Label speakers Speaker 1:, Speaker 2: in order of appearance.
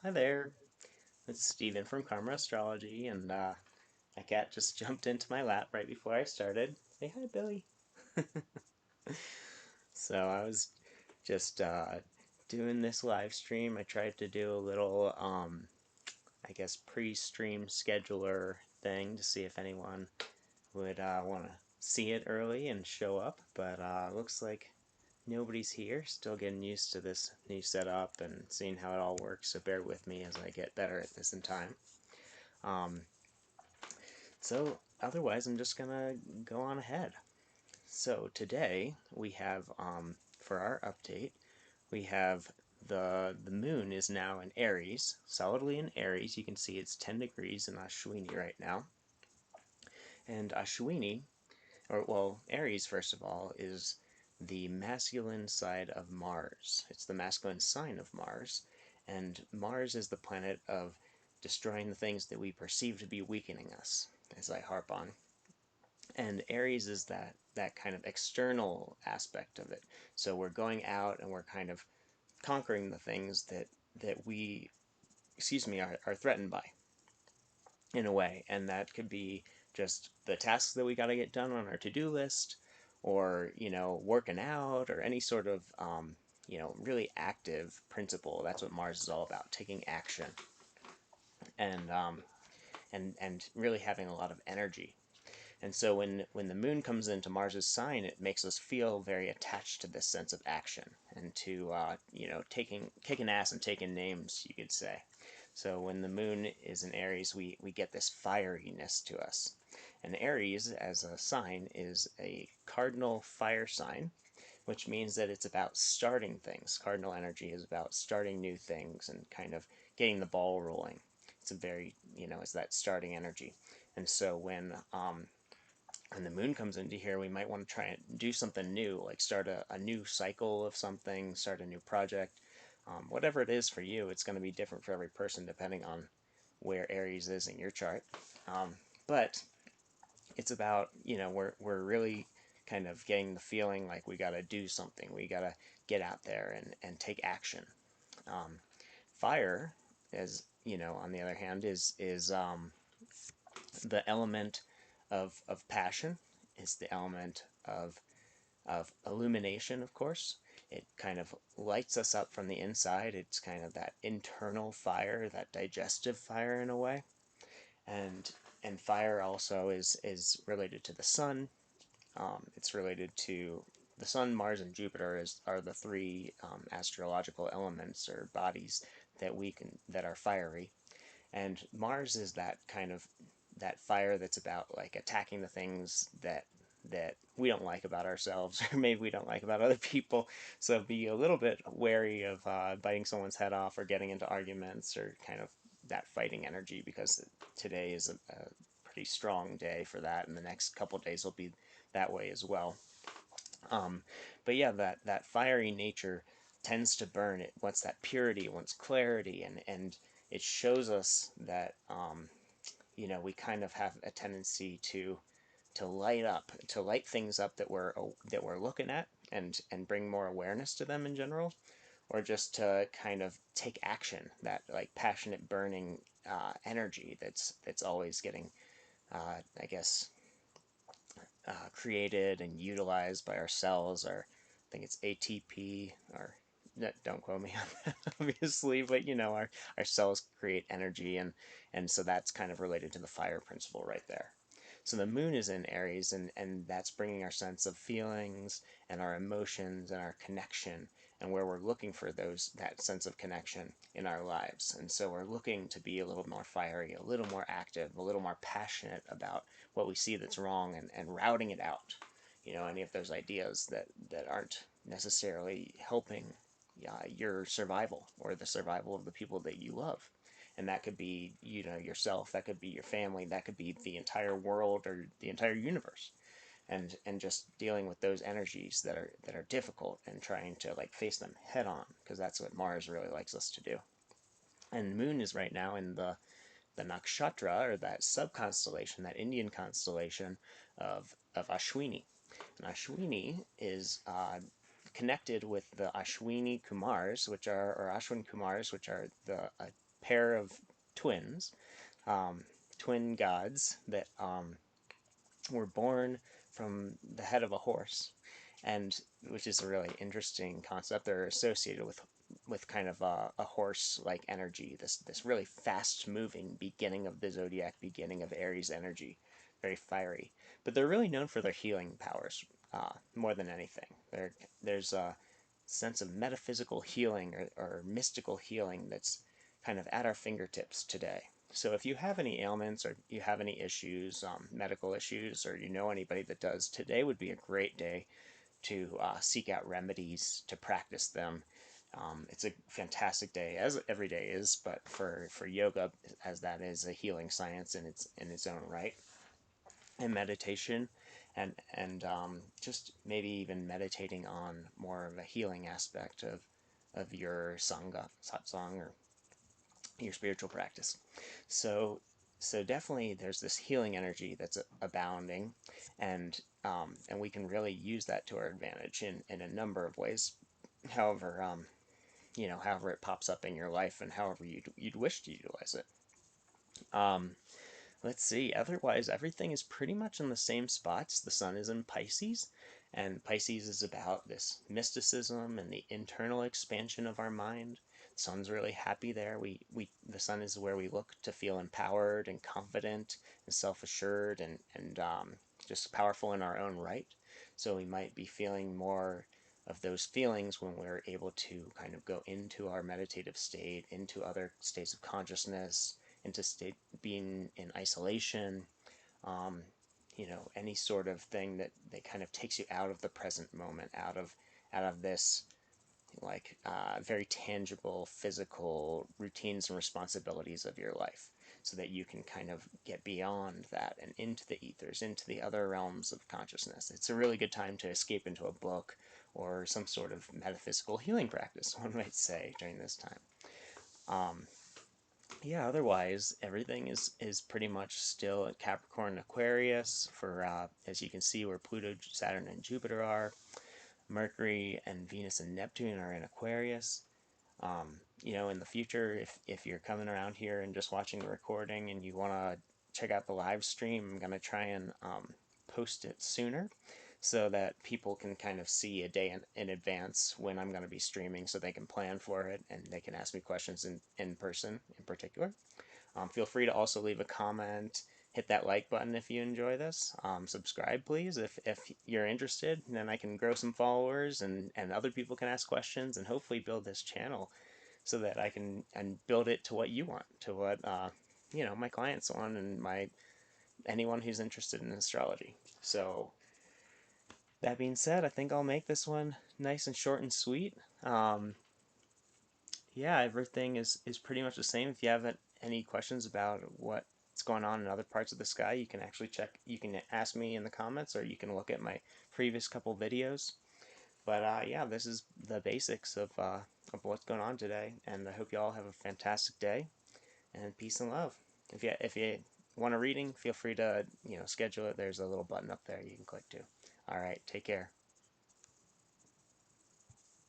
Speaker 1: Hi there, it's Steven from Karma Astrology, and my cat just jumped into my lap right before I started. Say hi, Billy. So I was just doing this live stream. I tried to do a little, I guess, pre-stream scheduler thing to see if anyone would want to see it early and show up, but looks like nobody's here. Still getting used to this new setup and seeing how it all works, so bear with me as I get better at this in time. Um, So otherwise, I'm just gonna go on ahead. So today we have, for our update, we have the moon is now in Aries, solidly in Aries. You can see it's 10 degrees in Ashwini right now. And Ashwini, or well, Aries first of all, is the masculine side of Mars. It's the masculine sign of Mars, and Mars is the planet of destroying the things that we perceive to be weakening us, as I harp on. And Aries is that kind of external aspect of it. So we're going out and we're kind of conquering the things that we, excuse me, are threatened by in a way. And that could be just the tasks that we got to get done on our to-do list, or working out, or any sort of really active principle. That's what Mars is all about: taking action and and really having a lot of energy. And so when the moon comes into Mars's sign, it makes us feel very attached to this sense of action and to taking kicking ass and taking names, you could say. So when the moon is in Aries, we get this fieriness to us. And Aries, as a sign, is a cardinal fire sign, which means that it's about starting things. Cardinal energy is about starting new things and kind of getting the ball rolling. It's a very, it's that starting energy. And so when the moon comes into here, we might want to try and do something new, like start a new cycle of something, start a new project. Whatever it is for you, it's going to be different for every person depending on where Aries is in your chart. But it's about, we're really kind of getting the feeling like we got to do something. We got to get out there and take action. Um, Fire, as on the other hand, is the element of passion, is the element of illumination, of course. It kind of lights us up from the inside. It's kind of that internal fire, that digestive fire in a way. And fire also is related to the sun. It's related to the sun, Mars, and Jupiter are the three astrological elements or bodies that are fiery. And Mars is that kind of that fire that's about like attacking the things that we don't like about ourselves, or maybe we don't like about other people. So be a little bit wary of biting someone's head off or getting into arguments or kind of that fighting energy, because today is a pretty strong day for that, and the next couple days will be that way as well. Um, but yeah, that fiery nature tends to burn. It wants that purity, it wants clarity, and it shows us that we kind of have a tendency to light things up that we're looking at, and bring more awareness to them in general, or just to kind of take action. That like passionate burning energy that's always getting, I guess, created and utilized by our cells, or I think it's ATP, or don't quote me on that, obviously, but our cells create energy, and so that's kind of related to the fire principle right there. So the moon is in Aries, and that's bringing our sense of feelings and our emotions and our connection, and where we're looking for that sense of connection in our lives. And so we're looking to be a little more fiery, a little more active, a little more passionate about what we see that's wrong, and routing it out. Any of those ideas that aren't necessarily helping your survival or the survival of the people that you love. And that could be yourself, that could be your family, that could be the entire world or the entire universe. And just dealing with those energies that are difficult, and trying to like face them head on, because that's what Mars really likes us to do. And the moon is right now in the nakshatra, or that sub-constellation, that Indian constellation of Ashwini. And Ashwini is connected with the Ashwini Kumars, or Ashwin Kumars, which are the pair of twins, um, twin gods that were born from the head of a horse, and which is a really interesting concept. They're associated with kind of a horse-like energy, this really fast-moving beginning of the zodiac, beginning of Aries energy, very fiery. But they're really known for their healing powers more than anything. There's a sense of metaphysical healing or mystical healing that's kind of at our fingertips today. So if you have any ailments or you have any issues, medical issues, or you know anybody that does, today would be a great day to seek out remedies, to practice them. It's a fantastic day, as every day is, but for yoga, as that is a healing science in its own right, and meditation, and just maybe even meditating on more of a healing aspect of your sangha, satsang, or your spiritual practice. So so definitely there's this healing energy that's abounding, and we can really use that to our advantage in a number of ways. However, however it pops up in your life and however you'd wish to utilize it. Um, let's see. Otherwise, everything is pretty much in the same spots. The sun is in Pisces, and Pisces is about this mysticism and the internal expansion of our mind. The sun's really happy there. The sun is where we look to feel empowered and confident and self-assured and just powerful in our own right. So we might be feeling more of those feelings when we're able to kind of go into our meditative state, into other states of consciousness, into state being in isolation, um, any sort of thing that kind of takes you out of the present moment, out of this like very tangible physical routines and responsibilities of your life, so that you can kind of get beyond that and into the ethers, into the other realms of consciousness. It's a really good time to escape into a book or some sort of metaphysical healing practice, one might say, during this time. um, yeah, otherwise everything is pretty much still at Capricorn and Aquarius for as you can see where Pluto, Saturn, and Jupiter are. Mercury and Venus and Neptune are in Aquarius. In the future, if you're coming around here and just watching the recording and you want to check out the live stream, I'm going to try and post it sooner so that people can kind of see a day in advance when I'm going to be streaming, so they can plan for it and they can ask me questions in person in particular. Feel free to also leave a comment, hit that like button if you enjoy this. Subscribe, please, if you're interested, and then I can grow some followers and other people can ask questions and hopefully build this channel so that I can and build it to what you want, to what my clients want, and anyone who's interested in astrology. So that being said, I think I'll make this one nice and short and sweet. Um, yeah, everything is pretty much the same. If you have any questions about what's going on in other parts of the sky, you can actually check. You can ask me in the comments, or you can look at my previous couple videos. But yeah, this is the basics of what's going on today, and I hope you all have a fantastic day, and peace and love. If you want a reading, feel free to schedule it. There's a little button up there you can click to. All right, take care.